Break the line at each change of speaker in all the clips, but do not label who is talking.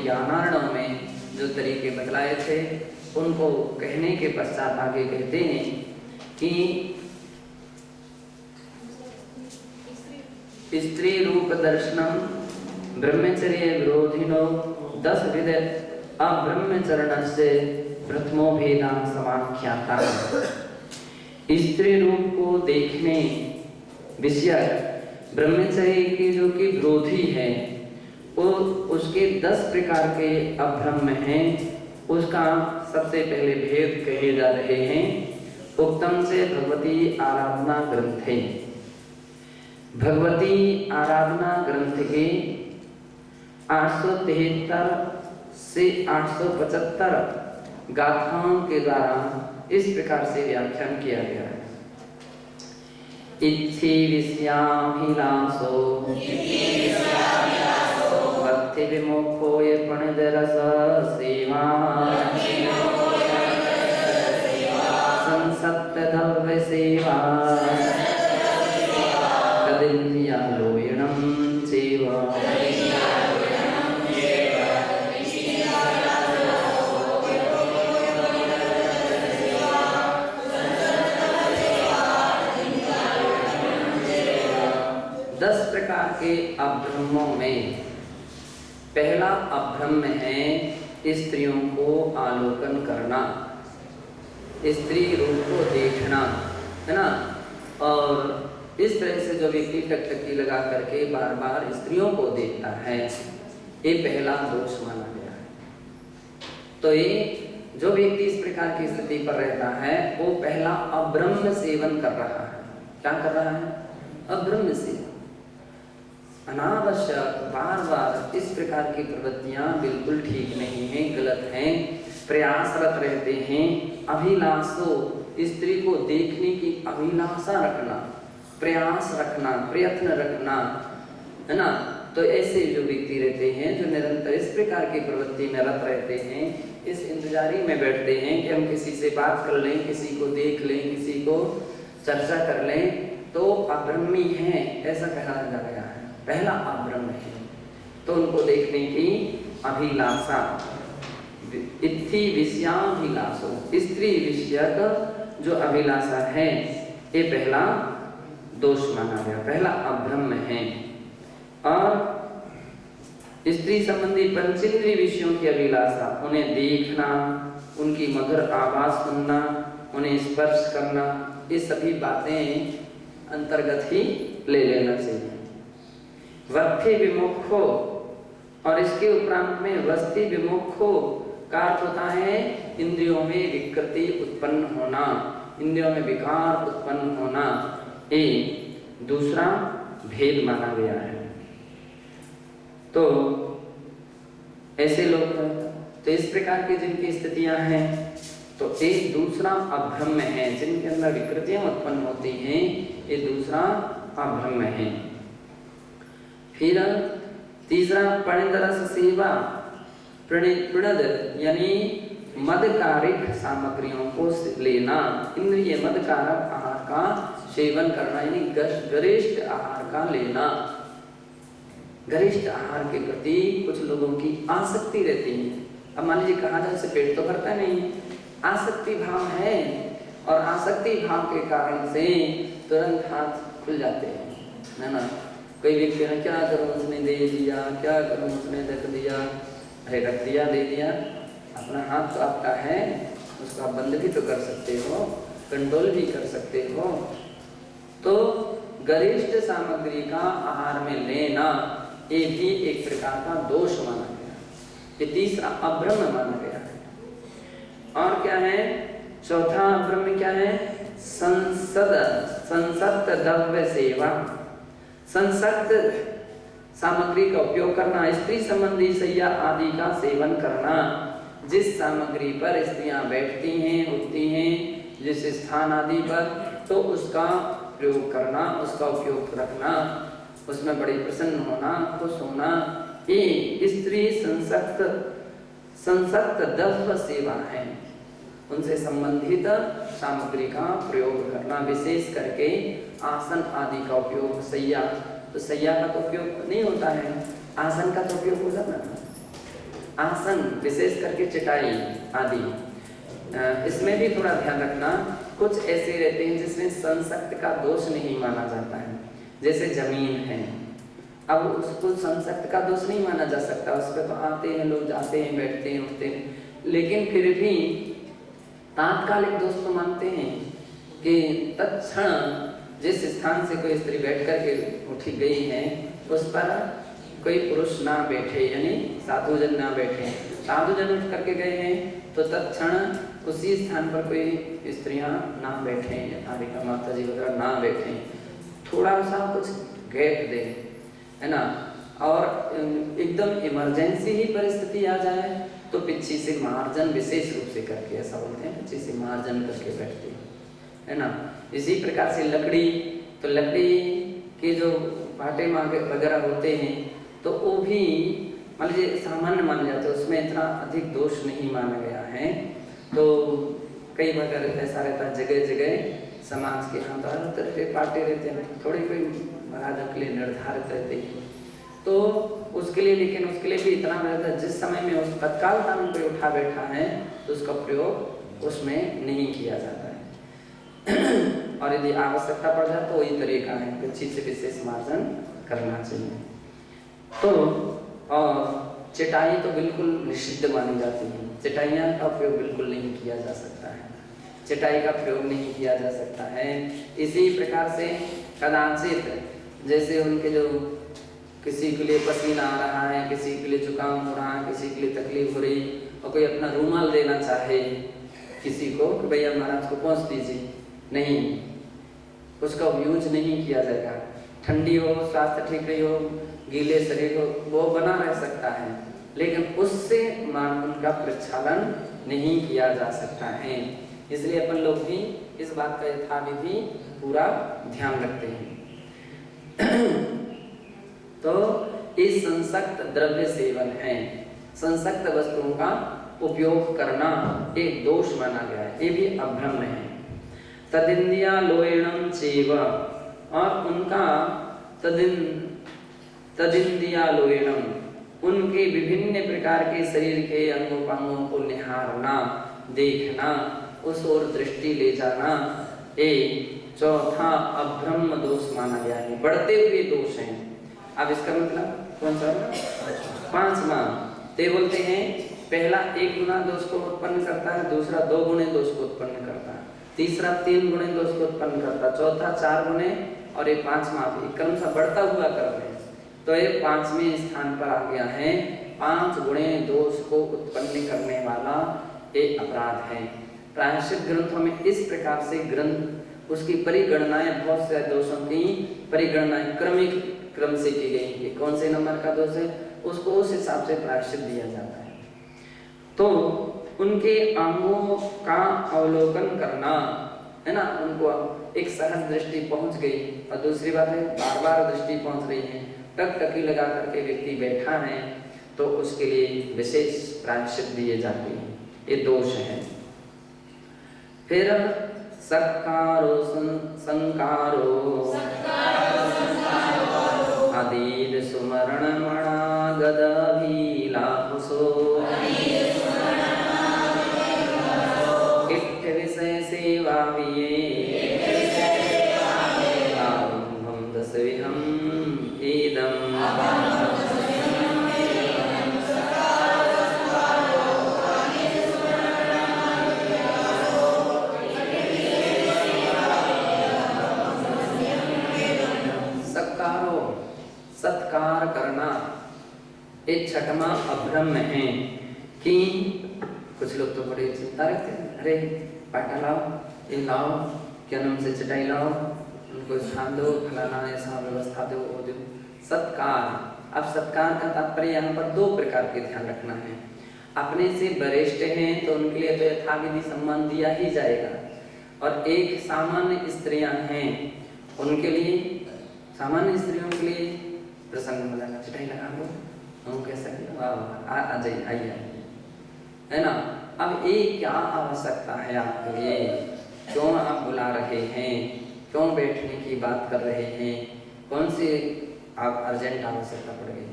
ज्ञानार्णव में जो तरीके बतलाए थे उनको कहने के पश्चात आगे कहते हैं कि स्त्री रूप दर्शनम ब्रह्मचर्य विरोधिनो 10 विध अब्रह्मचरणस्य प्रथमो भेदा समाख्याता। स्त्री रूप को देखने विषय ब्रह्मचर्य के जो कि विरोधी है वो उसके 10 प्रकार के अभ्रम हैं। उसका सबसे पहले भेद कहे जा रहे हैं उत्तम से भगवती आराधना ग्रंथे। भगवती आराधना ग्रंथ के 873 से 875 गाथाओं के द्वारा इस प्रकार से व्याख्यान किया गया है। इच्छी विषयाभिलाषो भक्ति विमुखो ये पणिदरस सेवा संसत्त धव्य सेवा तदिन्द्रिया लोयणं सेवा। प्रकार के अभ्रमों में पहला अभ्रम है स्त्रियों को आलोकन करना, स्त्री रूप को देखना, है ना। और इस तरह से जो व्यक्ति टकटकी लगा करके बार बार स्त्रियों को देखता है ये पहला दोष माना गया है। तो ये जो व्यक्ति इस प्रकार की स्थिति पर रहता है वो पहला अब्रह्म सेवन कर रहा है। क्या कर रहा है? अब्रह्म सेवन। अनावश्यक बार बार इस प्रकार की प्रवृत्तियां बिल्कुल ठीक नहीं है, गलत हैं। प्रयासरत रहते हैं, अभिलाषो स्त्री को देखने की अभिलाषा रखना, प्रयास रखना, प्रयत्न रखना, है ना। तो ऐसे जो व्यक्ति रहते हैं जो निरंतर इस प्रकार की प्रवृत्ति में रत रहते हैं, इस इंतजारी में बैठते हैं कि हम किसी से बात कर लें, किसी को देख लें, किसी को चर्चा कर लें, तो अब्रह्मी है ऐसा कहा जा गया है। पहला अब्रह्म है तो उनको देखने की अभिलाषा। इत्थि विषयाभिलाषो स्त्री विषयक जो अभिलाषा है ये पहला दोष माना गया, पहला अब्रह्म है। और स्त्री संबंधी पंचेंद्रिय विषयों की अभिलाषा, उन्हें देखना, उनकी मधुर आवाज सुनना, उन्हें स्पर्श करना, ये सभी बातें अंतर्गत ही ले लेना चाहिए। वक्ति विमुखो और इसके उपरांत में वस्ति विमुखो का अर्थ होता है इंद्रियों में विकृति उत्पन्न होना, इंद्रियों में विकार उत्पन्न होना, ये दूसरा भेद माना गया है। तो ऐसे लोग तो इस प्रकार की जिनकी स्थितियां हैं तो एक दूसरा अभ्रम है, जिनके अंदर विकृतियां उत्पन्न होती हैं, ये दूसरा अभ्रम है। फिर तीसरा प्रणिदरस सेवा, प्रणद यानी मदकारक सामग्रियों को लेना, इंद्रिय मदकारक आहार का सेवन करना, यानी गरिष्ठ आहार का लेना। गरिष्ठ आहार के प्रति कुछ लोगों की आसक्ति रहती है। अब मान लीजिए कहा जाए से पेट तो भरता नहीं है, आसक्ति भाव है, और आसक्ति भाव के कारण से तुरंत हाथ खुल जाते हैं, है ना। कोई व्यक्ति ने क्या करूं उसने दे दिया, क्या करूं उसने रख दिया, अरे रख दिया दे दिया, अपना हाथ तो आपका है, उसको आप बंद भी तो कर सकते हो, कंट्रोल भी कर सकते हो। तो गरिष्ठ सामग्री का आहार में लेना ये भी एक प्रकार का दोष माना गया, ये तीसरा अब्रह्म माना गया है। और क्या है? चौथा अब्रह्म क्या है? संसक्त द्रव्य सेवा, संसक्त सामग्री का उपयोग करना, स्त्री संबंधी सैया आदि का सेवन करना। जिस सामग्री पर स्त्रियां बैठती हैं, उठती हैं, जिस स्थान आदि पर, तो उसका प्रयोग करना, उसका उपयोग रखना, उसमें बड़ी प्रसन्न होना, खुश होना, ये स्त्री संसक्त द्रव्य सेवा है। उनसे संबंधित सामग्री का प्रयोग करना, विशेष करके आसन आदि का उपयोग, सैया, तो सैया का तो उपयोग नहीं होता है, आसन का तो उपयोग हो जाता है। आसन, विशेष करके चटाई आदि, इसमें भी थोड़ा ध्यान रखना। कुछ ऐसे रहते हैं जिसमें संसक्त का दोष नहीं माना जाता है, जैसे जमीन है। अब उसको संसक्त का दोष नहीं माना जा सकता, उस पर तो आते हैं लोग, जाते हैं, बैठते हैं, उठते हैं, लेकिन फिर भी तात्कालिक दोष तो मानते हैं कि तत्क्षण जिस स्थान से कोई स्त्री बैठ कर के उठी गई है उस पर कोई पुरुष ना बैठे, यानी साधुजन ना बैठे। साधुजन उठ करके गए हैं तो तत्क्षण उसी स्थान पर कोई स्त्रियां ना बैठे, हारिका माता जी वगैरह ना बैठे, थोड़ा सा कुछ गैप दे, है ना। और एकदम इमरजेंसी ही परिस्थिति आ जाए तो पीछे से मार्जन विशेष रूप से करके, ऐसा बोलते हैं, पीछे से मार्जन करके बैठते हैं, है ना। इसी प्रकार से लकड़ी, तो लकड़ी के जो पाटे वगैरह होते हैं तो वो भी मान लीजिए सामान्य माने जाते हैं, उसमें इतना अधिक दोष नहीं माना गया है। तो कई बार ऐसा रहता है जगह जगह समाज के यहाँ तरह पाटे रहते हैं, थोड़े कोई महाराज के लिए निर्धारित रहते हैं, तो उसके लिए, लेकिन उसके लिए भी इतना रहता है जिस समय में उस तत्काल कानून पे उठा बैठा है तो उसका प्रयोग उसमें नहीं किया जाता है। और यदि आवश्यकता पड़ जाए तो वही तरीका है, पीछे से विशेष मार्जन करना चाहिए। तो और चटाई तो बिल्कुल निषिद्ध मानी जाती है, चटाइयाँ का प्रयोग बिल्कुल नहीं किया जा सकता है, चटाई का प्रयोग नहीं किया जा सकता है। इसी प्रकार से कदाचित जैसे उनके जो किसी के लिए पसीना आ रहा है, किसी के लिए जुकाम हो रहा है, किसी के लिए तकलीफ हो रही और कोई अपना रूमाल देना चाहे किसी को कि भैया महाराज को पहुँच दीजिए, नहीं, उसका यूज नहीं किया जाएगा। ठंडी हो, स्वास्थ्य ठीक नहीं हो, गीले शरीर हो, वो बना रह सकता है, लेकिन उससे उनका प्रक्षालन नहीं किया जा सकता है। इसलिए अपन लोग भी इस बात का यथाविधि पूरा ध्यान रखते हैं। तो इस संसक्त द्रव्य सेवन है, संसक्त वस्तुओं का उपयोग करना एक दोष माना गया है, ये भी अभ्रम है। तदिंद्रिया लोयणम चेव, और उनका तदिंद्रिया लोयणम, उनके विभिन्न प्रकार के शरीर के अंगों को निहारना, देखना, उस ओर दृष्टि ले जाना, एक चौथा अभ्रम दोष माना गया है, बढ़ते हुए दोष हैं। अब इसका मतलब कौन सा? पांचवा। ते बोलते हैं पहला 1 गुना दोष को उत्पन्न करता है, दूसरा 2 गुणे दोष को उत्पन्न करता है, तीसरा 3 गुणे दोष को उत्पन्न करता है, चौथा 4 गुणे, और ये पांचवा भी क्रम सा बढ़ता हुआ क्रम है। तो ये 5वें स्थान पर आ गया है, 5 गुणे दोष को उत्पन्न करने वाला ये अपराध है। प्रायश्चित ग्रंथों में इस प्रकार से ग्रंथ उसकी परिगणनाएं, बहुत से दोषों की परिगणनाएं क्रमिक क्रम से की गई है, कौन से नंबर का दोष है उसको उस हिसाब से प्रायश्चित दिया जाता है। तो उनके अंगों का अवलोकन करना, है ना, उनको एक सहज दृष्टि पहुंच गई, और दूसरी बात है बार बार दृष्टि पहुंच रही है, टकटकी लगा करके व्यक्ति बैठा है तो उसके लिए विशेष प्रायश्चित दिए जाते हैं, ये दोष है। फिर सत्कारो संकारो आदि सुमरण मणा गदाभिलाषो इत्थ विषय सेवा विये आरंभम दशविहम इदम्। सत्कार करना एक छठवां अभ्रम है कि कुछ लोग तो बड़े चिंता रहते हैं, अरे पाटा लाओ, ये लाओ, क्या नाम से चटाई लाओ, उनको स्थान दो, फलाना ऐसा व्यवस्था दो, वो दो। सत्कार, अब सत्कार का तात्पर्य यहाँ पर 2 प्रकार के ध्यान रखना है। अपने से वरिष्ठ हैं तो उनके लिए तो यथाविधि सम्मान दिया ही जाएगा, और एक सामान्य स्त्रियां हैं उनके लिए, सामान्य स्त्रियों के लिए प्रसन्न हो जाना, चटाई लगा लो, हम कैसा आ जाइए, आइए, है ना। अब ये क्या आवश्यकता है आपके लिए, क्यों आप बुला रहे हैं, क्यों बैठने की बात कर रहे हैं, कौन सी आप अर्जेंट आवश्यकता पड़ गई,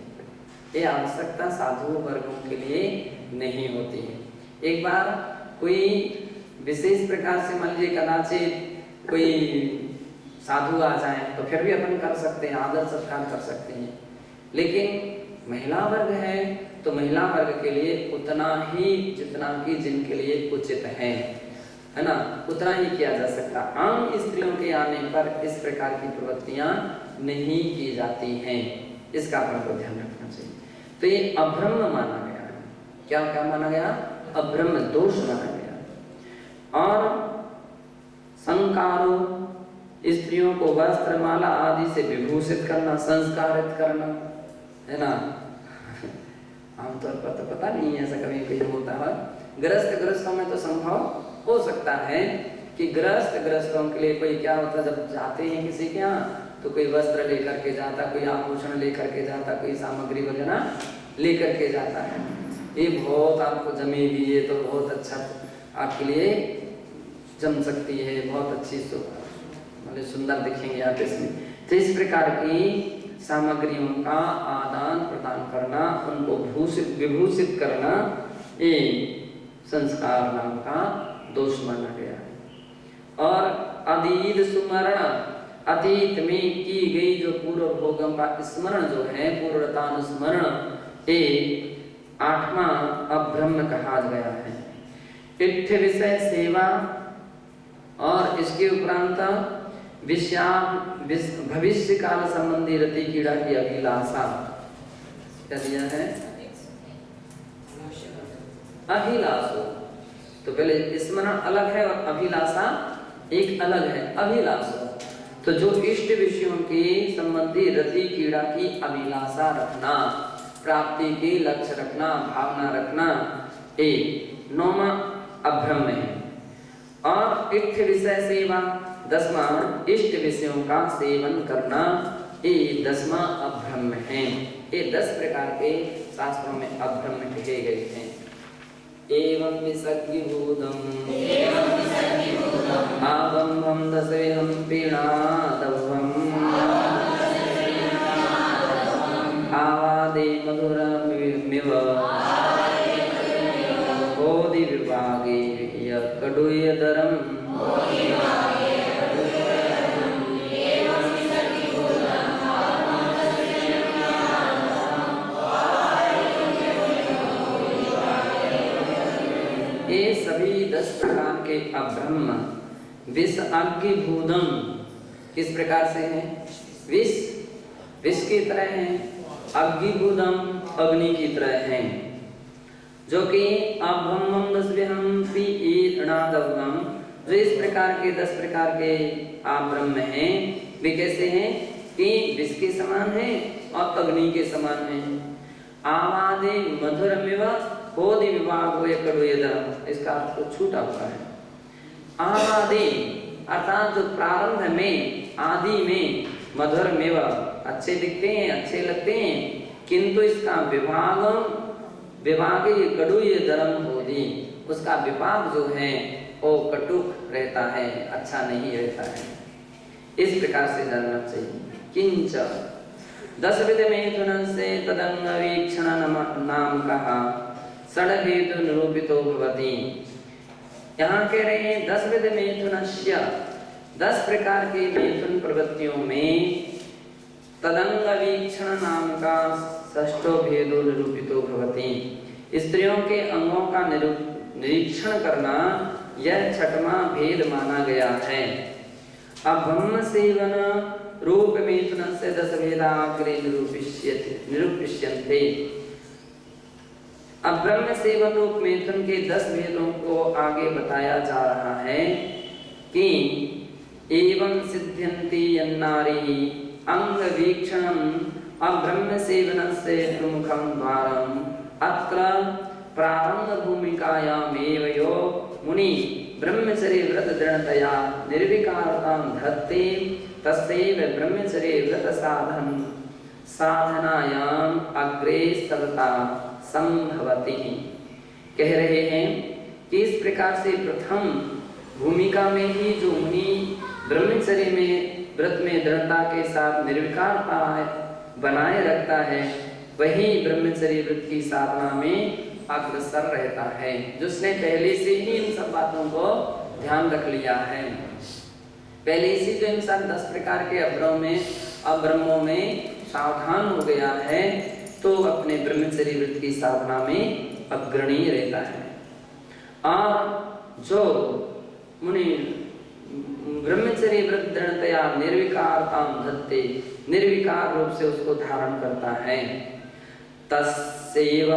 ये आवश्यकता साधु वर्गों के लिए नहीं होती है। एक बार कोई विशेष प्रकार से मान लीजिए कदाचित कोई साधु आ जाए तो फिर भी अपन कर सकते हैं, आदर सत्कार कर सकते हैं। लेकिन महिला वर्ग है तो महिला वर्ग के लिए उतना ही जितना कि जिनके लिए उचित है ना, उतना ही किया जा सकता। आम स्त्रियों के आने पर इस प्रकार की प्रवृत्तियां नहीं की जाती हैं, इसका अपन को ध्यान रखना चाहिए। तो ये अब्रह्म माना गया है। क्या क्या माना गया? अब्रह्म दोष माना गया। और संकारो, स्त्रियों को वस्त्र माला आदि से विभूषित करना, संस्कारित करना, है ना। आमतौर पर तो पता नहीं है ऐसा कभी कहीं होता है। गृहस्थों में तो संभव हो सकता है कि गृहस्थों के लिए कोई क्या होता है, जब जाते हैं किसी के यहाँ तो कोई वस्त्र लेकर के जाता, कोई आभूषण लेकर के जाता, कोई सामग्री वगैरह लेकर के जाता है। ये बहुत आपको जमेगी, ये तो बहुत अच्छा आपके लिए जम सकती है, बहुत अच्छी मतलब सुंदर दिखेंगे आप इसमें। तो इस प्रकार की सामग्रियों का आदान प्रदान करना, उनको विभूषित करना, ये संस्कार नाम का दोष माना गया है। और अतीत सुमरण, अतीत में की गई जो पूर्व भोगों का स्मरण जो है, पूर्वतानुस्मरण, ये 8वां अब्रह्म कहा गया है। इत्थ विषय सेवा और इसके उपरांत भविष्य काल संबंधी रति क्रीड़ा की अभिलाषा, क्या दिया है? अभिलाषो, तो पहले स्मरण अलग है और अभिलाषा एक अलग है। अभिलाषो तो जो इष्ट विषयों के संबंधी रति क्रीड़ा की अभिलाषा रखना, प्राप्ति के लक्ष्य रखना, भावना रखना, एक 9वां अब्रह्म है। और इष्ट विषय सेवा, 10वां इष्ट विषयों का सेवन करना, ये 10वां अब्रह्म है। ये 10 प्रकार के शास्त्रों में अब्रह्म कहे गए हैं। एवं विसर्गीभूतम् आबम्भं दशेहं पीणादवम् आवादे मधुरमिव बोधि विभागे कडूयधरम्। ये सभी 10 प्रकार के अब्रह्म विष अग्निभूतम किस प्रकार से है? विष की तरह है, अग्निभूतम अग्नि की तरह है, जो कि अब्रह्मम दशविहं पीणादवम्, जो इस प्रकार के 10 प्रकार के अब्रह्म हैं, वे कैसे हैं कि विष के समान है और अग्नि के समान है। आवादे मधुरमिव बोधि विभाग हो कडूयधरम्, इसका अर्थ तो छूटा हुआ है। आदि अर्थात जो प्रारंभ में, आदि में, मधुरमेव अच्छे दिखते हैं, अच्छे लगते हैं, किंतु इसका विभाग कडूयधरम् बोधि, उसका विभाग जो है वो कटुक रहता है, अच्छा नहीं रहता है। इस प्रकार से जानना चाहिए। किंच 10 विध मिथुनस्य तदंग वीक्षण नाम कहा षड्भेद निरूपितो भवति। यहाँ कह रहे हैं 10 विध मिथुनस्य, 10 प्रकार के मिथुन प्रवृत्तियों में तदंग वीक्षण नाम का षष्ठो भेदो निरूपितो भवति। स्त्रियों के अंगों का निरीक्षण करना यह 6वां भेद माना गया है। अब्रह्म सेवन रूप मिथुनस्य 10 भेदा अग्रे निरूपिष्यन्ते। अब ब्रह्म सेवन रूप मिथुन के 10 भेदों को आगे बताया जा रहा है कि एवं सिद्ध्यन्ति यन्नारी अंग वीक्षणम अब्रह्म सेवनस्य प्रमुखं द्वारम् अत्र प्रारंभ भूमिकायामेव यो मुनि ब्रह्मचर्य व्रत दृढ़तया निर्विकारतां धत्ते तस्यैव ब्रह्मचर्य व्रत साधनायाम अग्रे सरता संभवति। कह रहे हैं कि इस प्रकार से प्रथम भूमिका में ही जो मुनि ब्रह्मचर्य में व्रत में दृढ़ता के साथ निर्विकारता बनाए रखता है, वही ब्रह्मचर्य व्रत की साधना में अग्रसर रहता है, जिसने पहले से ही इन सब बातों को ध्यान रख लिया है। पहले से जो इंसान 10 प्रकार के अब्रह्मों में सावधान हो गया है तो अपने ब्रह्मचर्य व्रत की साधना में अग्रणी रहता है। और जो मुनि ब्रह्मचर्य व्रत दृढ़तया निर्विकारताम धत्ते, निर्विकार रूप से उसको धारण करता है, तस्यैव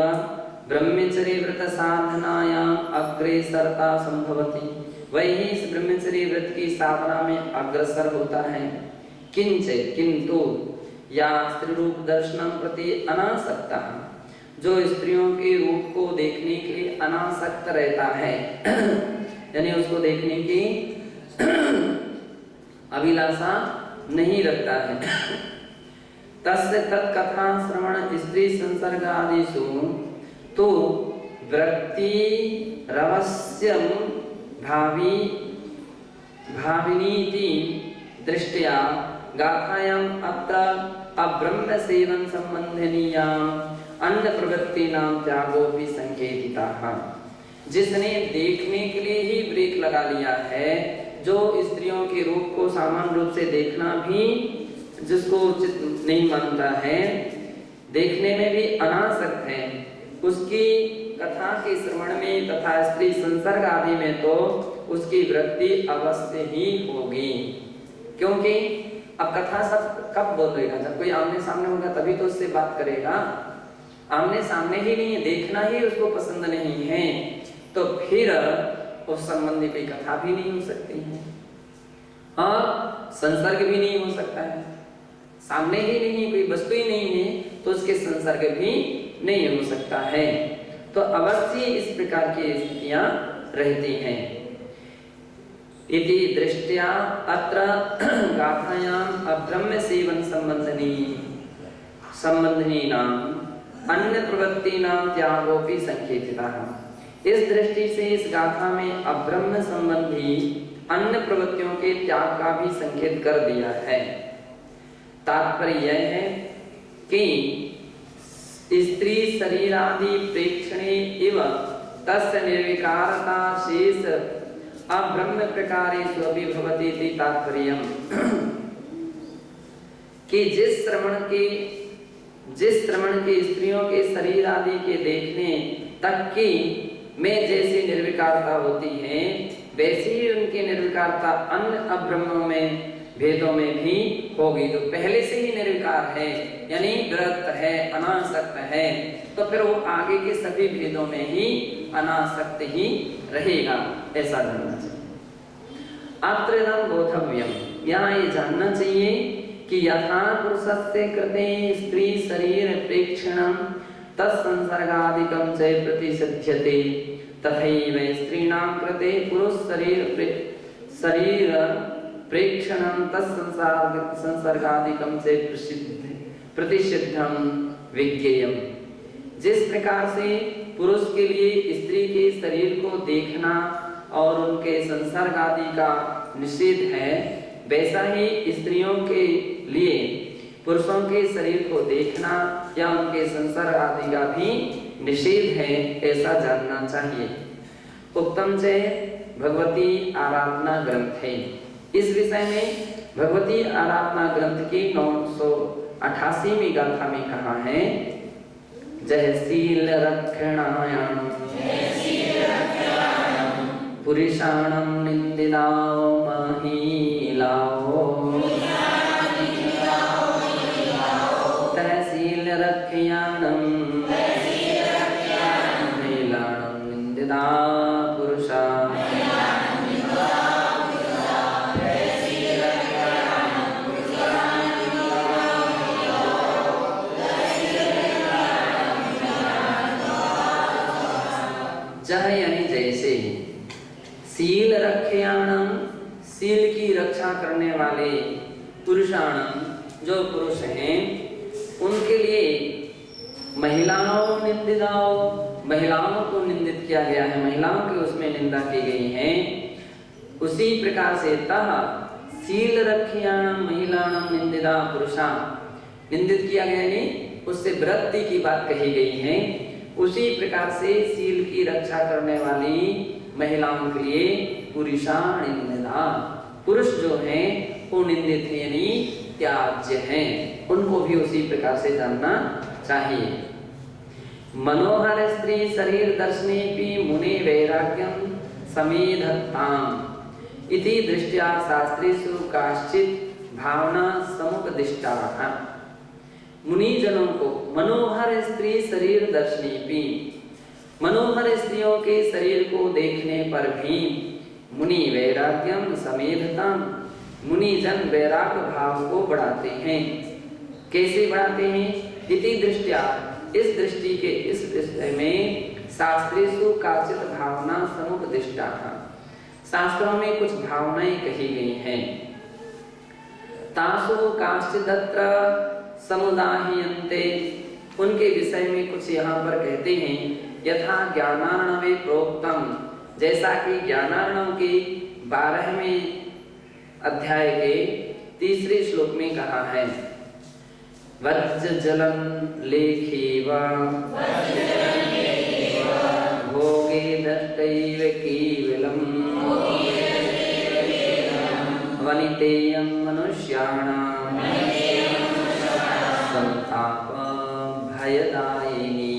ब्रह्मचर्य व्रत साधनायां अग्रेसरता संभवति, वही इस ब्रह्मचर्य व्रत की साधना में अग्रसर होता है। किंतु या स्त्री रूप दर्शनम प्रति अनासक्ता, जो स्त्रियों के रूप को देखने के लिए अनासक्त रहता है, यानी उसको देखने की अभिलाषा नहीं रखता है, तस्य तत्कथा श्रवण स्त्री संसर्ग आदिषु तो वृत्ति रवस्यम भाविनीति दृष्टया गाथायां अत्र अब्रह्म सेवन संबंधनीयां अन्य प्रवृत्तिनां त्यागो भी संकेतिताः। जिसने देखने के लिए ही ब्रेक लगा लिया है, जो स्त्रियों के रूप को सामान्य रूप से देखना भी जिसको उचित नहीं मानता है, देखने में भी अनासक्त है, उसकी कथा के श्रवण में तथा स्त्री संसर्ग आदि में तो उसकी वृत्ति अवश्य ही होगी। क्योंकि अब कथा सब कब बोलेगा? जब कोई आमने सामने होगा तभी तो उससे बात करेगा। आमने सामने ही नहीं है, देखना ही उसको पसंद नहीं है, तो फिर उस संबंधी कोई कथा भी नहीं हो सकती है और संसर्ग भी नहीं हो सकता है। सामने ही नहीं, कोई वस्तु ही नहीं है, तो उसके संसर्ग भी नहीं हो सकता है। तो अवश्य इस प्रकार की स्थितियां रहती हैं। इति दृष्टया अत्र गाथायां अब्रह्म सेवन संबंधनीनां अन्य प्रवृत्तिनां त्यागोपि संकेतितः। इस दृष्टि से इस गाथा में अब्रह्म संबंधी अन्य प्रवृत्तियों के त्याग का भी संकेत कर दिया है। तात्पर्य यह है कि स्त्री शरीरादि प्रेक्षणे इव तस्य निर्विकारता शेष अब्रह्म प्रकारेषु अपि भवति इति तात्पर्यम्। कि जिस श्रवण के स्त्रियों के शरीर आदि के देखने तक की में जैसी निर्विकारता होती है, वैसी ही उनकी निर्विकारता अन्य अब्रह्मों में भेदों में भी होगी। जो पहले से ही निर्विकार है, यानी विरक्त है, अनासक्त है, तो फिर वो आगे के सभी भेदों में ही अनासक्त ही रहेगा, ऐसा जानना चाहिए। अत्र बोधव्यम, यहाँ ये जानना चाहिए कि यथा पुरुषस्य कृते स्त्री शरीर प्रेक्षणं तत्संसर्गादिकं च प्रतिसिध्यते, तथैव स्त्रीणां कृते पुरुष शरीर प्रेक्षणं तत्संसर्गादिकं च प्रतिसिद्धं विज्ञेयम्। जिस प्रकार से पुरुष के लिए स्त्री के शरीर को देखना और उनके संसर्ग आदि का निषेध है, वैसा ही स्त्रियों के लिए पुरुषों के शरीर को देखना या उनके संसर्ग आदि का भी निषेध है, ऐसा जानना चाहिए। उत्तम से भगवती आराधना ग्रंथ है। इस विषय में भगवती आराधना ग्रंथ की 988वीं गाथा में कहा है, जय शील रक्षणायाम पुरुषाणं निंदिताओ महिलाओ, तहसील रक्षयाणं महिलाणं निंदिता पुरुषा। जह यानी जैसे, शील रक्षयाणम, शील की रक्षा करने वाले, पुरुषाणम जो पुरुष हैं उनके लिए, महिलाओं निंदिताओ, महिलाओं को निंदित किया गया है, महिलाओं की उसमें निंदा की गई है। उसी प्रकार से तह शील रक्षयाणम महिलाणम निंदिता पुरुषा, निंदित किया गया नहीं, उससे वृत्ति की बात कही गई है, उसी प्रकार से शील की रक्षा करने वाली महिलाओं के लिए पुरुषाण निंदा, पुरुष जो हैं वो निंदित हैं यानी त्याज्य हैं, उनको भी उसी प्रकार से जानना चाहिए। मनोहर स्त्री शरीर दर्शनेपि मुने वैराग्यम समेधत्ताम् इति दृष्ट्या शास्त्रेषु काश्चित् भावना समुपदिष्टाः। मुनिजनों को मनोहर स्त्री शरीर दर्शनेपि, मनोहर स्त्रियों के शरीर को देखने पर भी मुनि वैराग्यम समेधताम्, मुनिजन वैराग्य भाव को बढ़ाते हैं। कैसे बढ़ाते हैं? इति दृष्टिया, इस दृष्टि के इस विषय में शास्त्रेषु काचित भावना समुपदिष्टा, शास्त्रों में कुछ भावनाएं कही गई हैं। तासु काश्चिदत्र समुदाह्यन्ते, उनके विषय में कुछ यहाँ पर कहते हैं। यथा ज्ञानार्णवे प्रोक्तम, जैसा कि ज्ञानार्णव के 12वें अध्याय के 3 श्लोक में कहा है, वज्र जलन लेखेव भोगे दष्टैव केवलम् वनितेयं मनुष्याणां संताप भयदायिनी।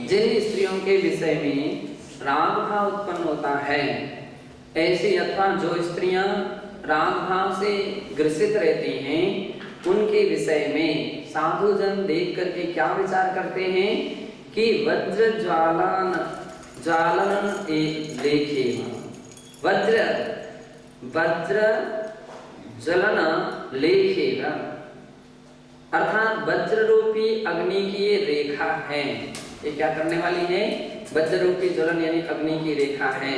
जिन स्त्रियों के विषय में राग भाव उत्पन्न होता है, ऐसी अथवा जो स्त्रियां राग भाव से ग्रसित रहती हैं, उनके विषय में साधुजन देख करके क्या विचार करते हैं कि वज्र ज्वालन लेखे, वज्र ज्वलन लेखेगा, अर्थात वज्र रूपी अग्नि की ये रेखा है। ये क्या करने वाली है? वज्र रूपी ज्वलन यानी अग्नि की रेखा है,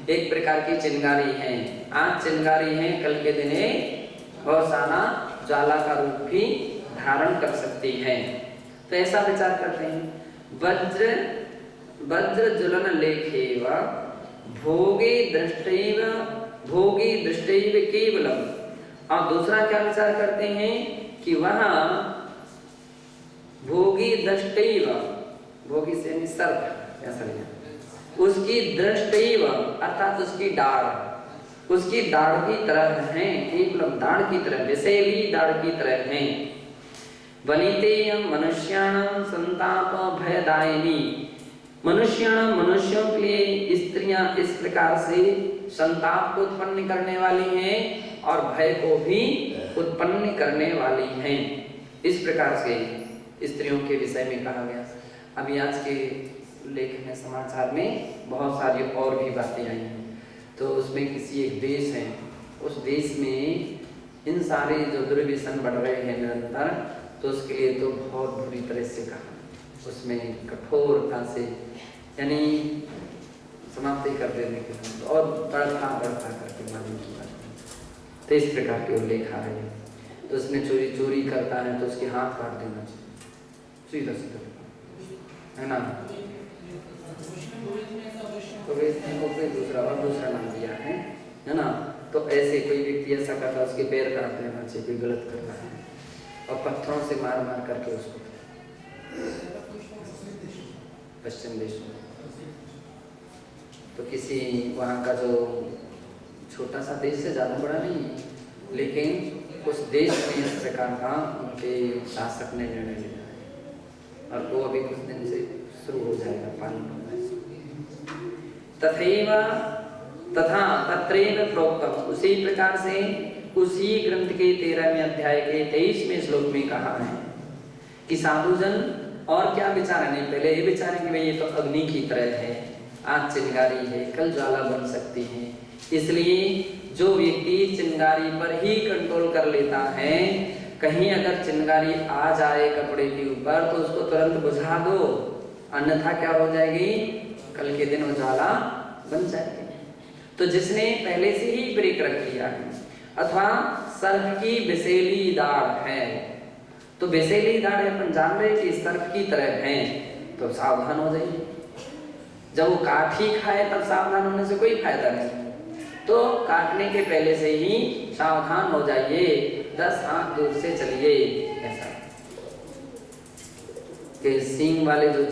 एक प्रकार की चिंगारी है। आज चिंगारी है, कल के दिन बहुत सारा ज्वाला का रूप भी धारण कर सकती है। तो ऐसा विचार करते हैं। वज्र ज्वलन लेखेव भोगे दृष्टैव केवलम। और दूसरा क्या विचार करते हैं कि वहां भोगी दृष्टैव, भोगी से सर्प ऐसा नहीं, उसकी दृष्टैव अर्थात उसकी दाढ़, उसकी दाढ़ की तरह है, केवलम दाढ़ की तरह, विषैली दाढ़ की तरह है। वनितेयं मनुष्याणां संताप भयदायिनी, मनुष्यों के लिए स्त्रियां इस प्रकार से संताप को उत्पन्न करने वाली हैं और भय को भी उत्पन्न करने वाली हैं। इस प्रकार से स्त्रियों के विषय में कहा गया। अभी आज के लेख में समाचार में बहुत सारी और भी बातें आई हैं। तो उसमें किसी एक देश है, उस देश में इन सारे जो दुर्व्यसन बढ़ रहे हैं निरंतर, तो उसके लिए तो बहुत बुरी तरह से कहा, उसमें कठोरता से यानी समाप्ति कर देने के और बढ़ता करके मालूम की बात। तो इस प्रकार के उल्लेख आ रहे हैं। तो उसमें चोरी करता है तो उसके हाथ काट देना चाहिए, सीधा है ना। तो वे दूसरा नाम दिया है ना। तो ऐसे कोई व्यक्ति ऐसा करता है, उसके पैर काट देना चाहिए, कोई गलत करता है, और पत्थरों से मार करके उसको, पश्चिम देशों में तो किसी वहाँ का जो छोटा सा देश से ज़्यादा बड़ा नहीं है, लेकिन उस देश में इस प्रकार का उनके शासक ने निर्णय लिया है और वो अभी कुछ दिन से शुरू हो जाएगा पालन होना। तथा तत्रैव प्रोक्तम, उसी प्रकार से उसी ग्रंथ के 13वें अध्याय के 23वें श्लोक में कहा है कि साधुजन और क्या विचारें, पहले ये विचारें कि भाई ये तो अग्नि की तरह है, आज चिंगारी है, कल ज्वाला बन सकती है। इसलिए जो व्यक्ति चिंगारी पर ही कंट्रोल कर लेता है, कहीं अगर चिंगारी आ जाए कपड़े के ऊपर तो उसको तुरंत बुझा दो, अन्यथा क्या हो जाएगी, कल के दिन वो ज्वाला बन जाएगी। तो जिसने पहले से ही ब्रेक रख लिया है, अथवा सर्प की विषैली दाढ़ है, तो विषैली दाढ़ अपन जान रहे कि सर्प की तरह है, तो सावधान हो जाइए। जब वो काट ही खाए तब सावधान होने से कोई फायदा नहीं। तो काटने के पहले से ही सावधान हो जाइए, 10 हाथ दूर से चलिए। ऐसा कि सींग वाले जो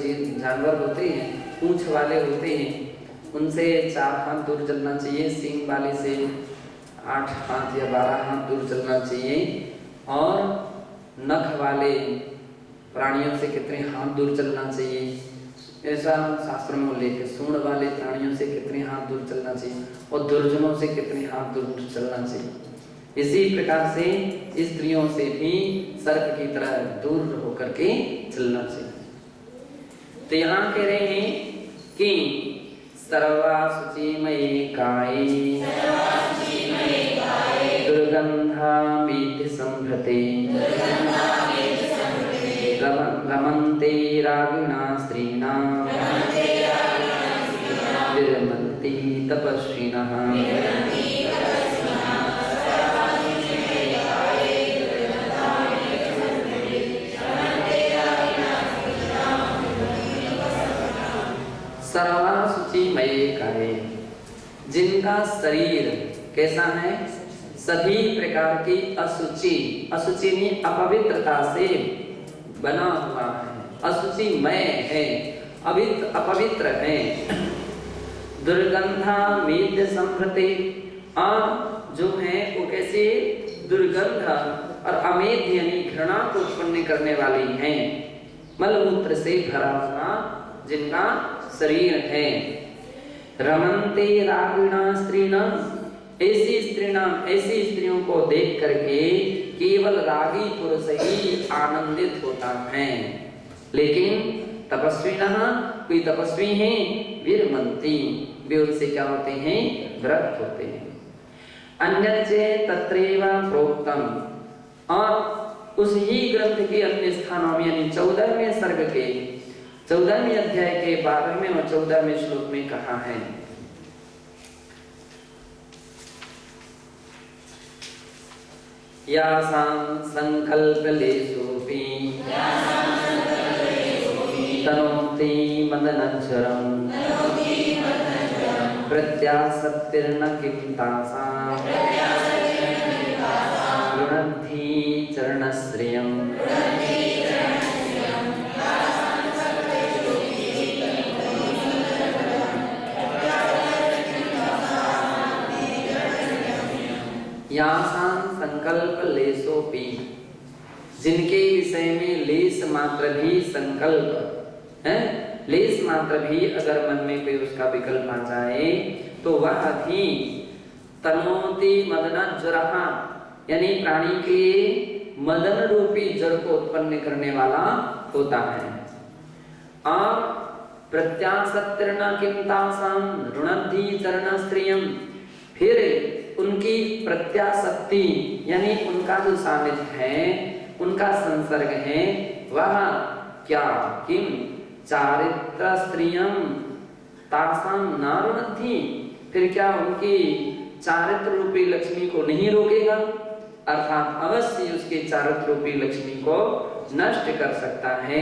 जानवर होते हैं, पूंछ वाले होते हैं, उनसे 4 हाथ दूर चलना चाहिए, सींग वाले से 8 हाथ या 12 हाथ दूर चलना चाहिए। और नख वाले प्राणियों से कितने हाथ दूर चलना चाहिए, ऐसा शास्त्र में उल्लेख है। सूंड वाले प्राणियों से कितने हाथ दूर चलना चाहिए और दुर्जनों से कितने हाथ दूर चलना चाहिए। इसी प्रकार से स्त्रियों से भी सर्प की तरह दूर होकर के चलना चाहिए। तो यहाँ कह रहे हैं कि सर्वा शुचिमयी काये दुर्गंधा मीति संभृते रमन्ते रागिणा स्त्रीणां विरमन्ति तपस्विनः। सर्वा शुचिमये काये, जिनका शरीर कैसा है, सभी प्रकार की अशुचि, अशुचि नहीं अपवित्रता से बना हुआ है, अशुचिमय है, अपवित्र है। दुर्गंधा मेध संभृते, और जो है वो कैसे दुर्गंध और अमेध यानी घृणा को उत्पन्न करने वाली हैं, मलमूत्र से भरा हुआ जिनका शरीर है। रमन्ते रागिणा स्त्रीणां, ऐसी स्त्रियों को देख करके केवल रागी पुरुष ही आनंदित होता है, लेकिन तपस्विनः, कोई तपस्वी हैं, विरमन्ति, वे उनसे क्या होते हैं, व्रत होते हैं। अन्यच्चे तत्रैव प्रोक्तम, और उस ही ग्रंथ के अन्य स्थानों में यानी 14वें सर्ग के 14वें अध्याय के 12वें और 14वें श्लोक में कहा है, यासां संकल्पलेशोऽपि तनोति मदनज्वरं प्रत्यासक्तिर्न किं तासां रुणद्धि चरणश्रियम्। यासां संकल्प लेशोपि, जिनके विषय में लेस मात्र भी संकल्प है, लेस मात्र भी अगर मन में कोई उसका विकल्प आ जाए तो वह भी तनोति मदनज्वरः, यानी प्राणी के मदन रूपी जड़ को उत्पन्न करने वाला होता है। और प्रत्यासक्तिर्न किं तासां रुणद्धि चरणश्रियम्, फिर उनकी प्रत्यासक्ति यानी उनका जो सानिध्य है, उनका संसर्ग है, वह क्या किम चारित्र स्त्रियम तासां नारुणद्धि, फिर क्या उनकी चारित्र रूपी लक्ष्मी को नहीं रोकेगा, अर्थात अवश्य उसके चारित्र रूपी लक्ष्मी को नष्ट कर सकता है।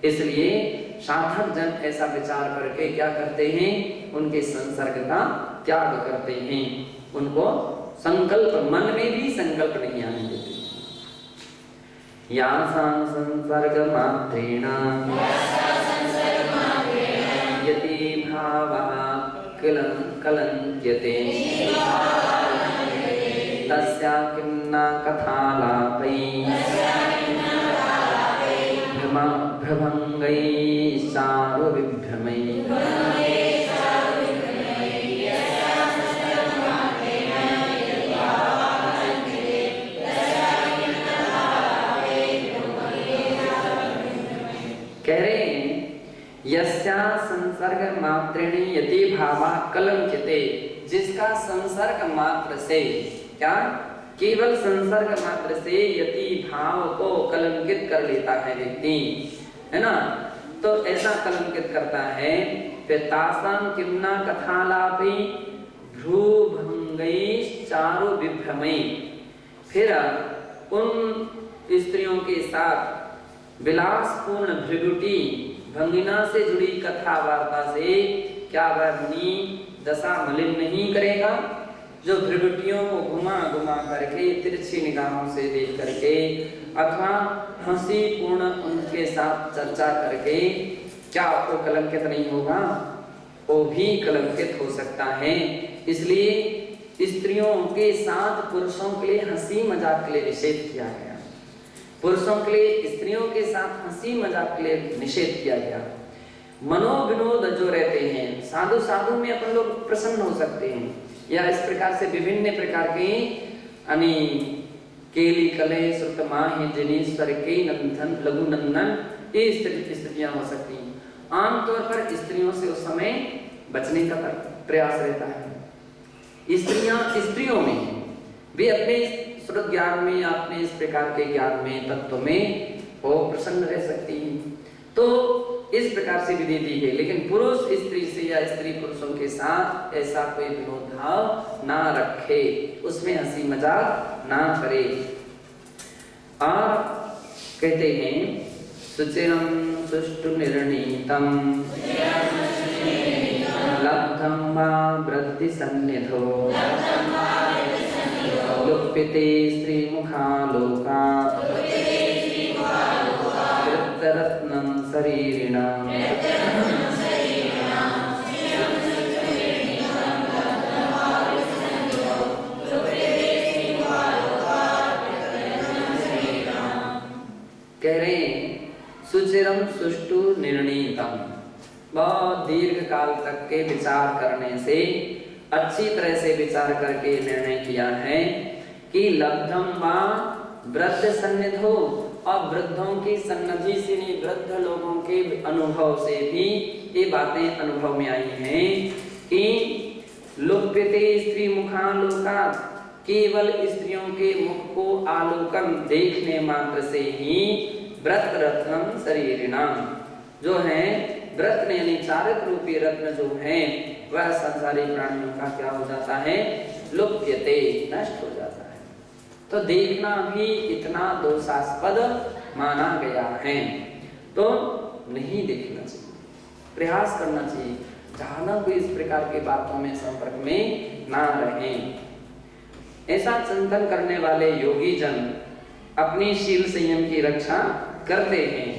इसलिए साधक जन ऐसा विचार करके क्या करते हैं, उनके संसर्ग का त्याग करते हैं, उनको संकल्प मन में भी संकल्प नहीं आने देते। यासां संसर्ग मात्रेण यति भावः कलंक्यते तस्या किं न कथालापै भ्रभंगैः चारुविभ्रमैः। कह रहे हैं यस्या संसर्ग मात्रेण यति भावा कलंकिते, जिसका संसर्ग मात्र से क्या केवल संसर्ग मात्र से यति भाव को कलंकित कर लेता है व्यक्ति, है ना, तो ऐसा कलंकित करता है। फिर तासां किम्ना कथालापि भ्रूभंगैः चारु विभ्रमै, फिर उन स्त्रियों के साथ विलासपूर्ण भृगुटी भंगिना से जुड़ी कथा वार्ता से क्या वह अपनी दशा मलिन नहीं करेगा? जो भ्रुकुटियों को घुमा घुमा करके तिरछी निगाहों से देख करके अथवा हंसी पूर्ण उनके साथ चर्चा करके क्या वो कलंकित नहीं होगा? वो भी कलंकित हो सकता है। इसलिए स्त्रियों के साथ पुरुषों के लिए हंसी मजाक के लिए निषेध किया गया। पुरुषों के लिए स्त्रियों के साथ हंसी मजाक के लिए निषेध किया गया। मनोविनोद जो रहते हैं, साधु साधु में अपन लोग प्रसन्न हो सकते हैं, या इस प्रकार से विभिन्न प्रकार के केली कले श्रुत माहि जनेश्वर के नंदन लघु नंदन ये स्त्रियां हो सकती हैं। आमतौर पर स्त्रियों से उस समय बचने का प्रयास रहता है। स्त्रियां स्त्रियों में वे अपने श्रुत ज्ञान में, अपने इस प्रकार के ज्ञान में, तत्व में वो प्रसन्न रह सकती हैं। तो इस प्रकार से विधि दी है। लेकिन पुरुष स्त्री से या स्त्री पुरुषों के साथ ऐसा कोई विनोद भाव ना रखे, उसमें हंसी मजाक ना करे। और कहते हैं सुचिरं सुष्टु निर्णीतम लब्धं वा वृद्धि सन्निधो लुप्यते स्त्री मुखालोकात् वृत्तरत्नं शरीरिणाम्। कह रहे हैं सुचिरम सुष्टु निर्णीतम, बहुत दीर्घ काल तक के विचार करने से, अच्छी तरह से विचार करके निर्णय किया है कि लब्धम वा वृद्ध सन्निधो, और वृद्धों की सन्निधि से नहीं, वृद्ध लोगों के अनुभव से भी ये बातें अनुभव में आई हैं कि लुप्यते स्त्री मुखालोकात्, केवल स्त्रियों के मुख को आलोकन देखने मात्र से ही व्रत रत्नम शरीरिणाम, जो है व्रत यानी चारक रूपी रत्न जो है वह संसारी प्राणियों का क्या हो जाता है? लुप्यते, नष्ट हो जाता है। तो देखना भी इतना दोषास्पद माना गया है, तो नहीं देखना चाहिए, प्रयास करना चाहिए, जहां कोई इस प्रकार के बातों में संपर्क में ना रहे। ऐसा चिंतन करने वाले योगी जन अपनी शील संयम की रक्षा करते हैं।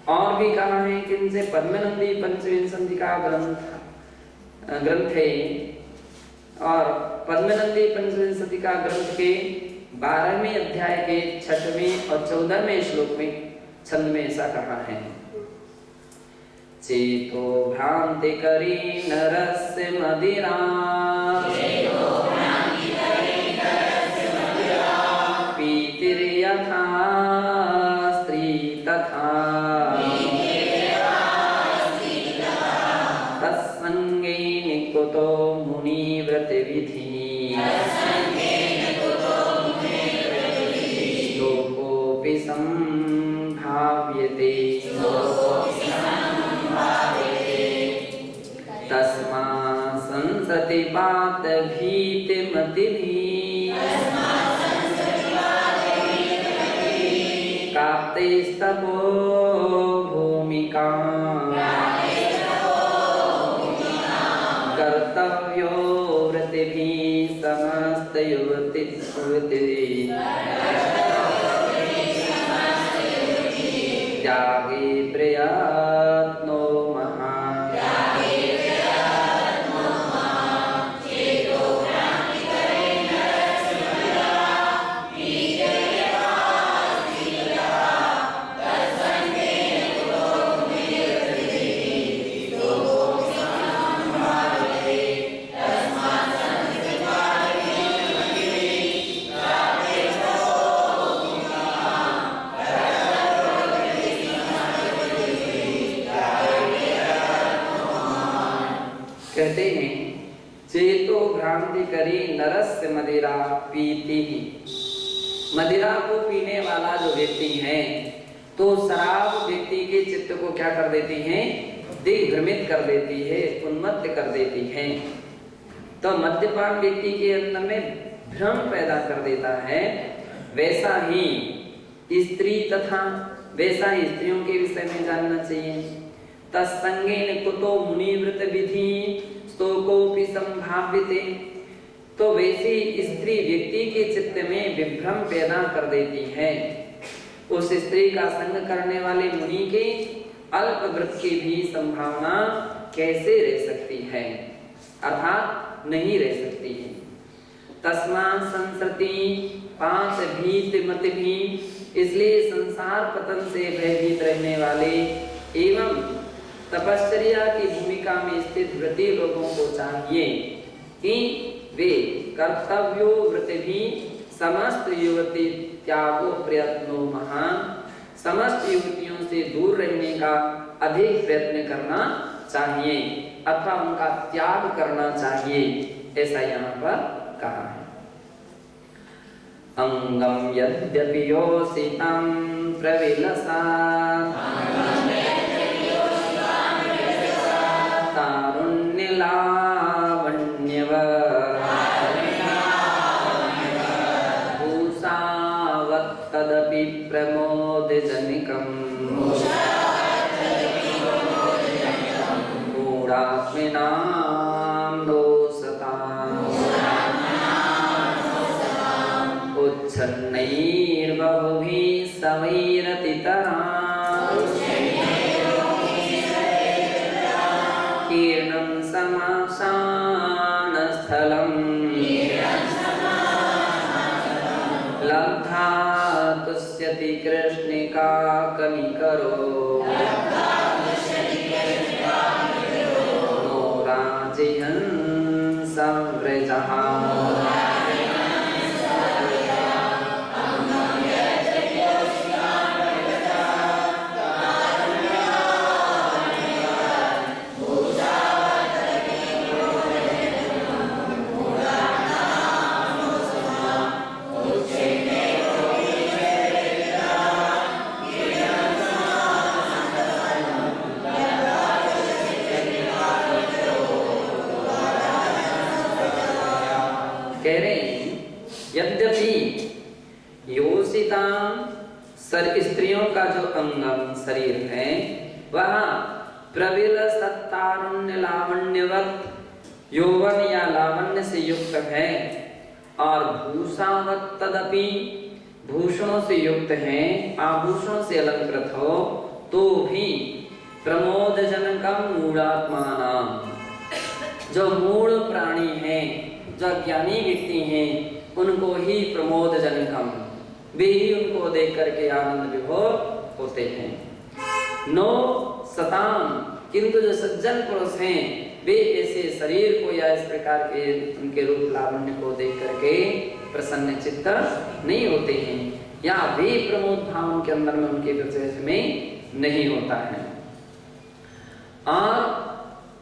और भी कहा है कि इनसे पद्मनंदी पंचविंशति का ग्रंथ है, और पद्मनंदी पंचविंशति का ग्रंथ के 12वें अध्याय के 6वें और 14वें श्लोक में छंद में ऐसा कहा है, चेतो भ्रांति करी नरस्य मदिरा पीतिर्यथा स्त्री तथा तत्संगे निकुतो मुनिव्रत विधि श्लोकोऽपि संभाव्यते तस्मा संसति पात भीतिमतिभिः काप्तैस्तपो भूमिकां कर्तव्यो व्रतिभिः समस्तयुवतिभिः त्यागे प्रयत्नो महान्। कहते हैं चेतो भ्रांति करी नरस्य मदिरा पीति ही, मदिरा को पीने वाला जो व्यक्ति है तो शराब व्यक्ति के चित्त को क्या कर देती है? दिग्भ्रमित कर देती है, उन्मत्त कर देती है। तो मद्यपान व्यक्ति के अंदर में भ्रम पैदा कर देता है। वैसा ही स्त्री तथा वैसा ही स्त्रियों के विषय में जानना चाहिए। तत्संगेन कुतो मुनिव्रत विधि स्तोकोपि संभाव्यते। तो वैसी स्त्री व्यक्ति के चित्त में विभ्रम पैदा कर देती है। उस स्त्री का संग करने वाले मुनि के अल्प व्रत की भी संभावना कैसे रह सकती है, अर्थात नहीं रह सकती है। तस्मात् संसृति पांच भीत मत भी, इसलिए संसार पतन से भयभीत रहने वाले एवं तपश्चर्या की भूमिका में स्थित व्रती लोगों को चाहिए कि वे कर्तव्यो व्रत भी समस्त युवती त्यागो प्रयत्नो महान, समस्त युवतियों से दूर रहने का अधिक प्रयत्न करना चाहिए अथवा उनका त्याग करना चाहिए, ऐसा यहाँ पर कहा है। अंगम यद्यपि योषितं प्रविलसात् तदपि प्रमोदजनकं मूढात्मनां दोषताम् उच्छन्नैर्बहुभिः सवैरतितराम् कीर्णं समासानस्थलम् लब्धा तुष्यति कृष्णिका कनिकरो नो राजहंसं व्रजः। स्त्रियों का जो अंगम शरीर है वह प्रबल सत्तारुण्य लावण्यवत यौवन या लावण्य से युक्त है और भूषावत तदपि भूषणों से युक्त है, आभूषणों से अलंकृत हो तो भी प्रमोदजनकम मूढ़ात्मानां, जो मूढ़ प्राणी हैं, जो ज्ञानी व्यक्ति हैं, उनको ही प्रमोदजनकम, वे ही उनको देख करके आनंद विभोर होते हैं। नो सताम, किंतु जो सज्जन पुरुष हैं वे ऐसे शरीर को या इस प्रकार के उनके रूप लावण्य को देख करके प्रसन्न चित्त नहीं होते हैं, या वे प्रमोद भाव के अंदर में उनके विशेष में नहीं होता है। और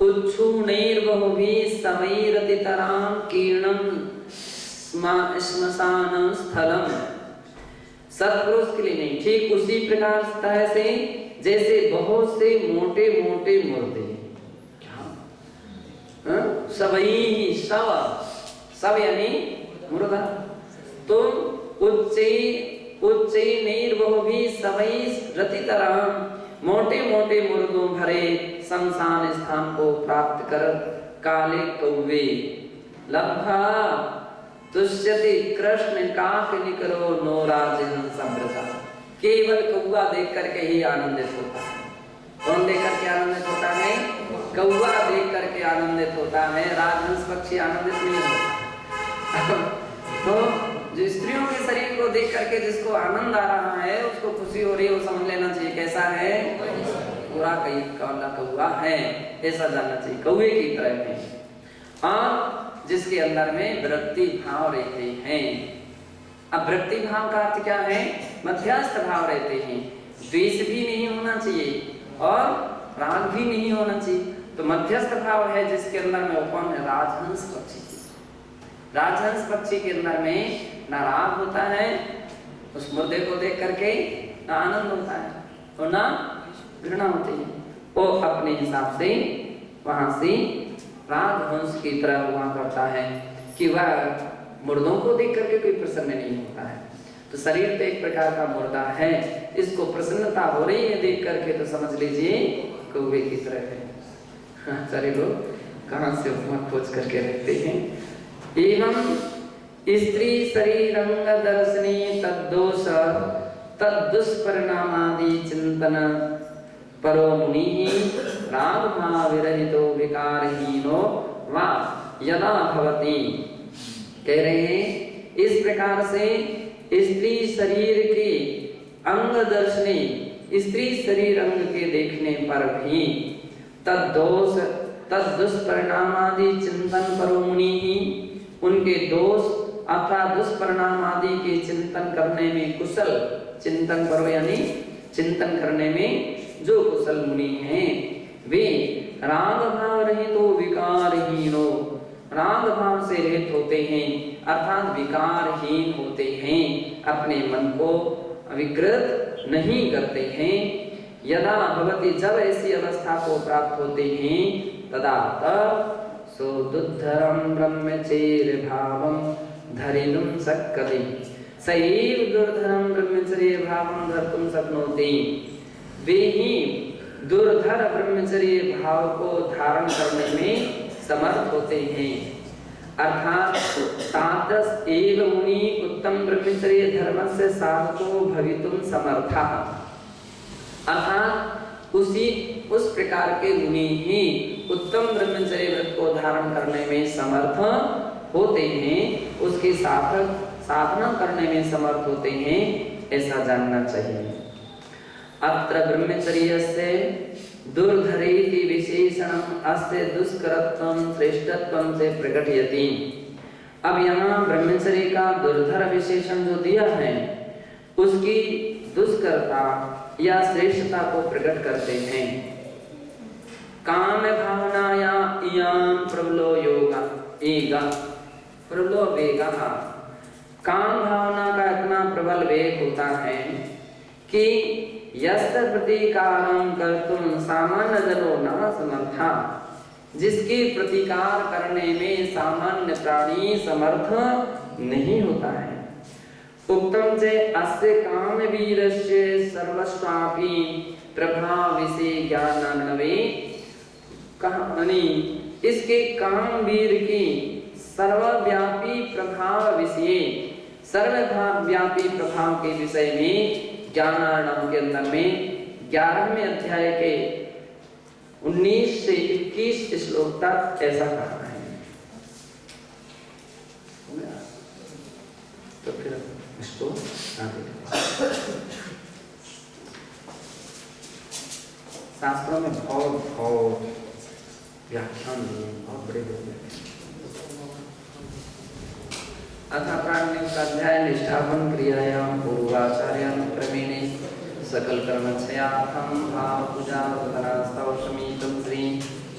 उच्छूणैर्बहुभिः समैरतितरां कीर्णं श्मशान स्थलम, सत्पुरुष के लिए नहीं, ठीक उसी प्रकार से जैसे बहुत से मोटे मोटे मुर्दे, सवई सब यानी मुर्दा, तो उच्चैर्बहुभिः समैरतितरां, मोटे मोटे मुर्दों भरे शमशान स्थान को प्राप्त कर काले कौवे लब्धा तुष्यति कृष्ण काक निकरो नो राजहंसं व्रजः, केवल कौवा देख करके ही आनंदित होता है। कौन देख करके आनंदित होता है? कौवा देख करके आनंदित होता है, राजहंस पक्षी आनंदित नहीं होता। तो जो स्त्रियों के शरीर को देख करके जिसको आनंद आ रहा है, उसको खुशी हो रही है, वो समझ लेना चाहिए कैसा है, पूरा कौवा है, ऐसा जानना चाहिए, कौवे की तरह है। और जिसके अंदर में वृत्ति भाव रहते हैं। अब वृत्ति भाव का अर्थ क्या है? मध्यस्थ भाव रहते हैं, द्वेष भी नहीं होना चाहिए और राग भी नहीं होना चाहिए। तो मध्यस्थ भाव है जिसके अंदर में कौन है? राजहंस पक्षी। राजहंस पक्षी के अंदर में ना राग होता है उस मुर्दे को देख करके, ना आनंद होता है और ना घृणा होती है। वो अपने हिसाब से वहां से राजहंस की तरह हुआ करता है कि वह मुर्दों को देख करके कोई प्रसन्न नहीं होता है। तो शरीर तो एक प्रकार का मुर्दा है, इसको प्रसन्नता हो रही है देख करके, तो समझ लीजिए कौवे की तरह है। आचार्य लोग कहाँ से उपमा खोज करके रखते हैं। एवं स्त्री शरीरंग दर्शनी तद्दोष तद्दुष्परिणामादि चिंतन परो मुनि राग भाव विरहितो विकारहीनो वा यदा भवति। कह रहे हैं इस प्रकार से स्त्री शरीर के अंग दर्शनी, स्त्री शरीर अंग के देखने पर भी तद्दोष तद्दुष्परिणाम आदि चिंतन परो मुनि, उनके दोष अथवा दुष्परिणाम आदि के चिंतन करने में कुशल, चिंतन करो यानी चिंतन करने में जो कुशल मुनि हैं वे राग भाव रहितो विकारहीनो, राग भाव से रहित होते हैं अर्थात विकारहीन होते हैं, अपने मन को विकृत नहीं करते हैं। यदा भवति जब ऐसी अवस्था को प्राप्त होते हैं तदा तब सोदुद्धरम ब्रह्मचर्य भावम धरितुम शक्यते सैव दुर्धरम ब्रह्मचर्य भावम धर्तुम शक्नोति। वे ही दुर्धर ब्रह्मचर्य भाव को धारण करने में समर्थ होते हैं। अर्थात तादृश एव मुनि उत्तम ब्रह्मचर्य धर्मस्य साधको भवितुम समर्था। अर्थात उस प्रकार के मुनि ही उत्तम ब्रह्मचर्य व्रत को धारण करने में समर्थ होते हैं, उसके साधना करने में समर्थ होते हैं, ऐसा जानना चाहिए। अत्र ब्रह्मचर्यस्य दुर्धरेति विशेषणम् अस्य दुष्करत्वं श्रेष्ठत्वं से प्रकटयति। अब यहाँ ब्रह्मचर्य का दुर्धर विशेषण जो दिया है उसकी दुष्करता या श्रेष्ठता को प्रकट करते हैं। काम भावनाया इयां प्रबलो योगा एगा प्रबलो वेगा। काम भावना का इतना प्रबल वेग होता है कि यस्य प्रतिकारं कर्तुं सामान्य जनो न समर्था, जिसके प्रतिकार करने में सामान्य प्राणी समर्थ नहीं होता है। उक्तम से अस्य काम वीरस्य सर्वस्वापि प्रभाव विषय ज्ञानान्वे कहानी, इसके काम वीर की सर्वव्यापी प्रभाव विषय, सर्वव्यापी प्रभाव के विषय में ज्ञानार्णव के अंदर में 11वें अध्याय के 19 से 21 श्लोक तक ऐसा कहा है। तो फिर इसको आगे शास्त्रों में बहुत व्याख्यान बहुत बड़े बड़े अथा प्राणिक अध्याय निष्ठापन क्रियायां पूर्वाचार्यां क्रमेण सकल कर्मक्षयार्थं भाव पूजा वदनास्तव समीतं श्री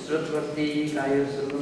श्रुतवती कायसु